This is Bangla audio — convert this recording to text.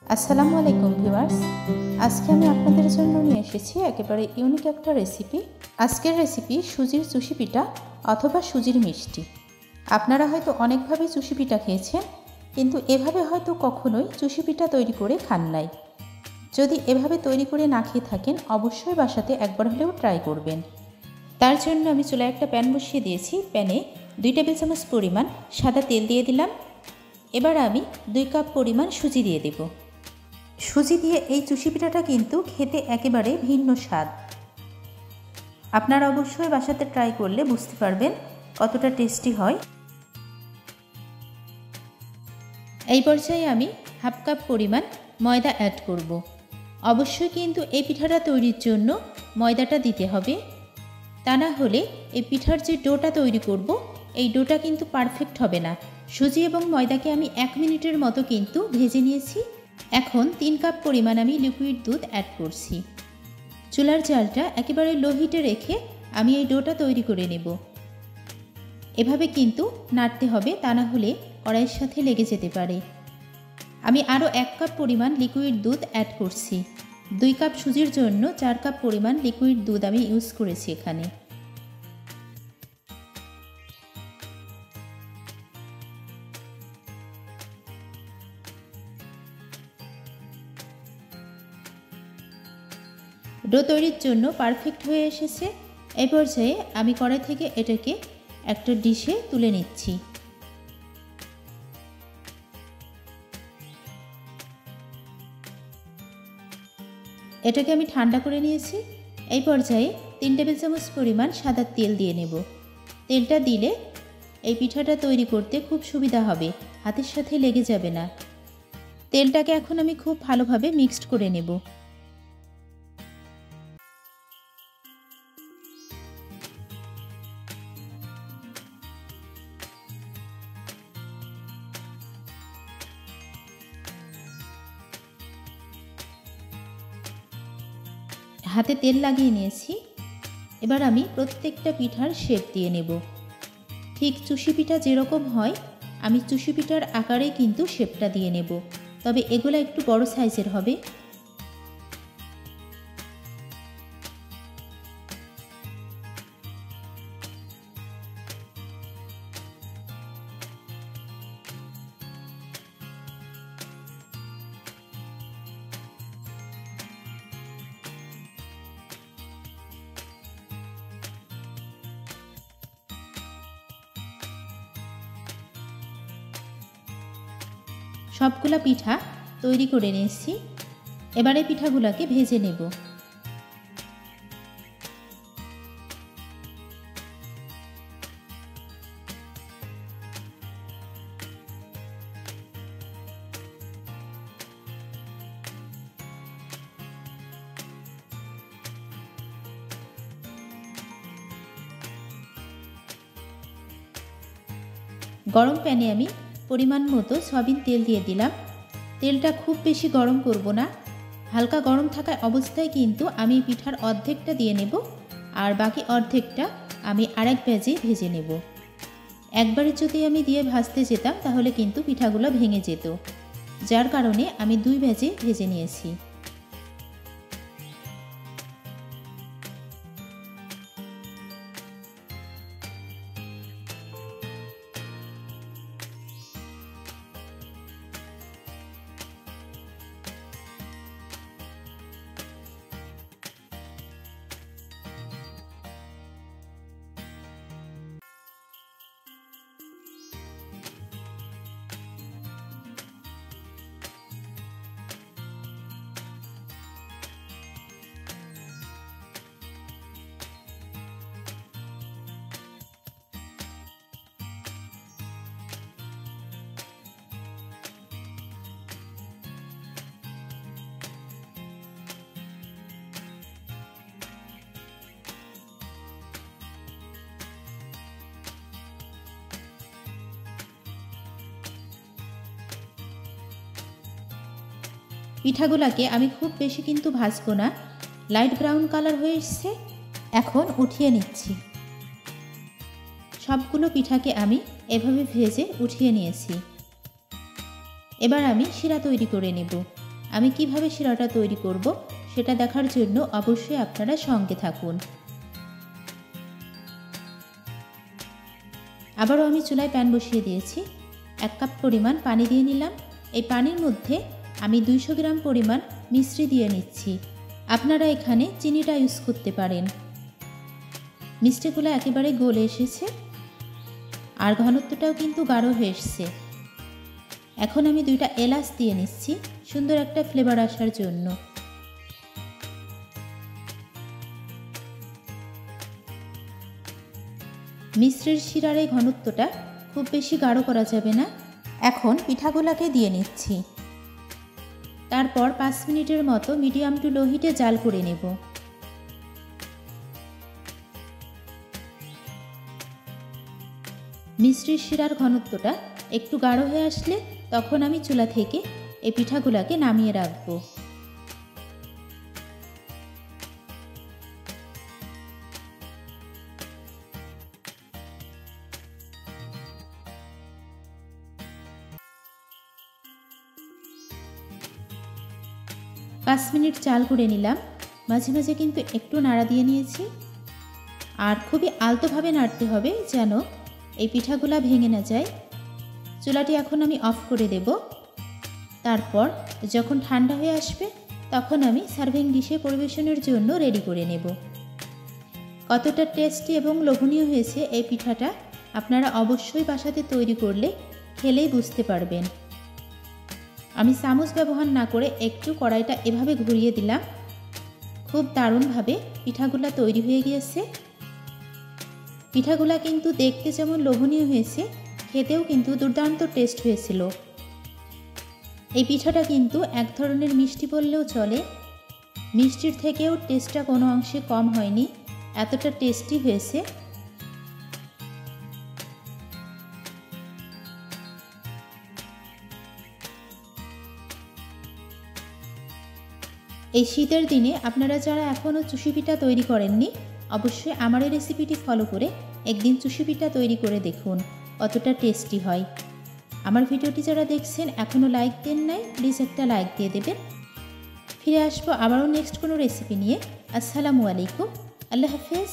আসসালামু আলাইকুম ভিউয়ার্স, আজকে আমি আপনাদের জন্য নিয়ে এসেছি একেবারে ইউনিক একটা রেসিপি। আজকের রেসিপি সুজির চুষি পিঠা অথবা সুজির মিষ্টি। আপনারা হয়তো অনেকভাবে চুষি পিঠা খেয়েছেন, কিন্তু এভাবে হয়তো কখনোই চুষি পিঠা তৈরি করে খান নাই। যদি এভাবে তৈরি করে না খেয়ে থাকেন, অবশ্যই বাসাতে একবার হলেও ট্রাই করবেন। তার জন্য আমি চুলায় একটা প্যান বসিয়ে দিয়েছি। প্যানে 2 টেবিল চামচ পরিমাণ সাদা তেল দিয়ে দিলাম। এবার আমি 2 কাপ পরিমাণ সুজি দিয়ে দেব। সুজি দিয়ে এই চুষি পিঠাটা কিন্তু খেতে একেবারে ভিন্ন স্বাদ। আপনারা অবশ্যই বাসাতে ট্রাই করলে বুঝতে পারবেন কতটা টেস্টি হয়। এই পর্যায়ে আমি হাফ কাপ পরিমাণ ময়দা অ্যাড করব। অবশ্যই কিন্তু এই পিঠাটা তৈরির জন্য ময়দাটা দিতে হবে, তা না হলে এই পিঠার যে ডোটা তৈরি করব এই ডোটা কিন্তু পারফেক্ট হবে না। সুজি এবং ময়দাকে আমি 1 মিনিটের মতো কিন্তু ভেজে নিয়েছি। এখন 3 কাপ পরিমাণ আমি লিকুইড দুধ অ্যাড করছি। চুলার জালটা একেবারে লো হিটে রেখে আমি এই ডোটা তৈরি করে নেব। এভাবে কিন্তু নাড়তে হবে, তা না হলে কড়াইয়ের সাথে লেগে যেতে পারে। আমি আরও 1 কাপ পরিমাণ লিকুইড দুধ অ্যাড করছি। 2 কাপ সুজির জন্য 4 কাপ পরিমাণ লিকুইড দুধ আমি ইউজ করেছি এখানে। ডো তৈরির জন্য পারফেক্ট হয়ে এসেছে। এই পর্যায়ে আমি কড়াই থেকে এটাকে একটা ডিশে তুলে নিচ্ছি। এটাকে আমি ঠান্ডা করে নিয়েছি। এই পর্যায়ে 3 টেবিল চামচ পরিমাণ সাদা তেল দিয়ে নেব। তেলটা দিলে এই পিঠাটা তৈরি করতে খুব সুবিধা হবে, হাতের সাথে লেগে যাবে না। তেলটাকে এখন আমি খুব ভালোভাবে মিক্সড করে নেব। হাতে তেল লাগিয়ে নিয়েছি। এবার আমি প্রত্যেকটা পিঠার শেপ দিয়ে নেব। ঠিক চুষি পিঠা যেরকম হয় আমি চুষি পিঠার আকারে কিন্তু শেপটা দিয়ে নেব, তবে এগুলো একটু বড় সাইজের হবে। সবগুলা পিঠা তৈরি করে নিয়েছি। এবারে পিঠাগুলোকে ভেজে নেব। গরম প্যানে আমি পরিমাণ মতো সয়াবিন তেল দিয়ে দিলাম। তেলটা খুব বেশি গরম করব না, হালকা গরম থাকা অবস্থায় কিন্তু আমি পিঠার অর্ধেকটা দিয়ে নেব, আর বাকি অর্ধেকটা আমি আরেক ব্যাচে ভেজে নেব। একবারে যদি আমি দিয়ে ভাজতে যেতাম তাহলে কিন্তু পিঠাগুলো ভেঙে যেত, যার কারণে আমি 2 ব্যাচে ভেজে নিয়েছি। পিঠাগুলোকে আমি খুব বেশি কিন্তু ভাজবো না, লাইট ব্রাউন কালার হয়ে এসেছে। এখন উঠিয়ে নিচ্ছি। সবগুলো পিঠাকে আমি এভাবে ভেজে উঠিয়ে নিয়েছি। এবার আমি শিরা তৈরি করে নেব। আমি কিভাবে শিরাটা তৈরি করব সেটা দেখার জন্য অবশ্যই আপনারা সঙ্গে থাকুন। আবারও আমি চুলায় প্যান বসিয়ে দিয়েছি। 1 কাপ পরিমাণ পানি দিয়ে নিলাম। এই পানির মধ্যে আমি 200 গ্রাম পরিমাণ মিশ্রি দিয়ে নিচ্ছি। আপনারা এখানে চিনিটা ইউজ করতে পারেন। মিষ্টিগুলো একেবারে গলে এসেছে আর ঘনত্বটাও কিন্তু গাঢ় হয়ে এসেছে। এখন আমি 2টা এলাচ দিয়ে নিচ্ছি সুন্দর একটা ফ্লেভার আসার জন্য। মিশ্রির শিরার এই ঘনত্বটা খুব বেশি গাঢ় করা যাবে না। এখন পিঠাগুলোকে দিয়ে নিচ্ছি। তারপর 5 মিনিটের মতো মিডিয়াম টু লো হিটে জাল করে নেব। মিষ্টির শিরার ঘনত্বটা একটু গাঢ় হয়ে আসলে তখন আমি চুলা থেকে এই পিঠাগুলোকে নামিয়ে রাখবো। পাঁচ মিনিট জাল করে নিলাম। মাঝে মাঝে কিন্তু একটু নাড়া দিয়ে নিয়েছি আর খুবই আলতোভাবে নাড়তে হবে যেন এই পিঠাগুলা ভেঙে না যায়। চুলাটি এখন আমি অফ করে দেব। তারপর যখন ঠান্ডা হয়ে আসবে তখন আমি সার্ভিং ডিশে পরিবেশনের জন্য রেডি করে নেব। কতটা টেস্টি এবং লোভনীয় হয়েছে এই পিঠাটা আপনারা অবশ্যই বাসাতে তৈরি করলে খেলেই বুঝতে পারবেন। আমি চামচ ব্যবহার না করে একটু কড়াইটা এভাবে ঘুরিয়ে দিলাম। খুব দারুণভাবে পিঠাগুলা তৈরি হয়ে গিয়েছে। পিঠাগুলা কিন্তু দেখতে যেমন লোভনীয় হয়েছে, খেতেও কিন্তু দুর্দান্ত টেস্ট হয়েছিল। এই পিঠাটা কিন্তু এক ধরনের মিষ্টি বললেও চলে। মিষ্টির থেকেও টেস্টটা কোনো অংশে কম হয়নি, এতটা টেস্টি হয়েছে। এই শীতের দিনে আপনারা যারা এখনও চুষি পিঠা তৈরি করেননি অবশ্যই আমার এই রেসিপিটি ফলো করে একদিন চুষি পিঠা তৈরি করে দেখুন, কতটা টেস্টি হয়। আমার ভিডিওটি যারা দেখছেন এখনও লাইক দেন নাই, প্লিজ একটা লাইক দিয়ে দেবেন। ফিরে আসবো আবারও নেক্সট কোনো রেসিপি নিয়ে। আসসালামু আলাইকুম, আল্লাহ হাফেজ।